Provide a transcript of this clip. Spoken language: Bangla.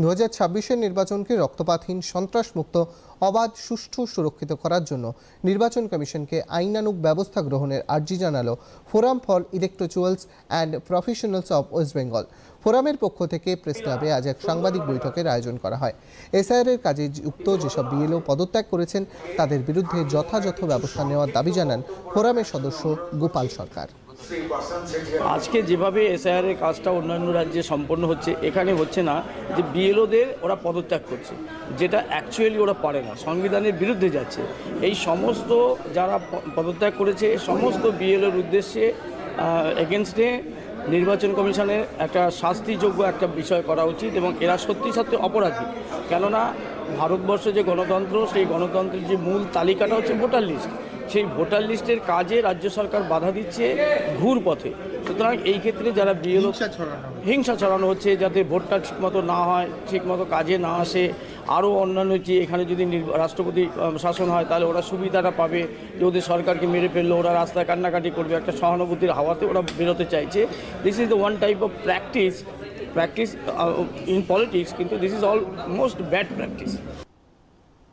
2026-এর নির্বাচনকে রক্তপাতহীন, সন্ত্রাসমুক্ত, অবাধ, সুষ্ঠু, সুরক্ষিত করার জন্য নির্বাচন কমিশনকে আইনানুগ ব্যবস্থা গ্রহণের আর্জি জানালো forum for electorals and professionals of West Bengal. ফোরামের পক্ষ থেকে প্রেস ক্লাবে আজ এক সাংবাদিক বৈঠকের আয়োজন করা হয়। এসআইআর-এর কাজে যুক্ত যেসব বিএলও পদত্যাগ করেছেন তাদের বিরুদ্ধে যথাযথ ব্যবস্থা নেওয়ার দাবি জানান ফোরামের সদস্য গোপাল সরকার। আজকে যেভাবে এসআইআর-এর কাজটা অন্যান্য রাজ্যে সম্পন্ন হচ্ছে, এখানে হচ্ছে না যে বিএলওদের ওরা পদত্যাগ করছে, যেটা অ্যাকচুয়ালি ওরা পারে না, সংবিধানের বিরুদ্ধে যাচ্ছে। এই সমস্ত যারা পদত্যাগ করেছে সমস্ত বিএলওর উদ্দেশ্যে এগেনস্টে নির্বাচন কমিশনের একটা শাস্তিযোগ্য একটা বিষয় করা উচিত এবং এরা সত্যি সত্যি অপরাধী। কেননা ভারতবর্ষে যে গণতন্ত্র, সেই গণতন্ত্রের যে মূল তালিকাটা হচ্ছে ভোটার লিস্ট। সেই ভোটার লিস্টের কাজে রাজ্য সরকার বাধা দিচ্ছে ঘুর পথে। সুতরাং এই ক্ষেত্রে যারা বিএলও হিংসা ছড়ানো হচ্ছে, যাতে ভোটটা ঠিকমতো না হয়, ঠিকমতো কাজে না আসে, আরও অন্যান্য যে এখানে যদি রাষ্ট্রপতি শাসন হয় তাহলে ওরা সুবিধাটা পাবে, যে ওদের সরকারকে মেরে ফেললো, ওরা রাস্তায় কান্নাকাটি করবে, একটা সহানুভূতির হাওয়াতে ওরা বেরোতে চাইছে। This is the one type of practice in politics, কিন্তু this is almost bad practice.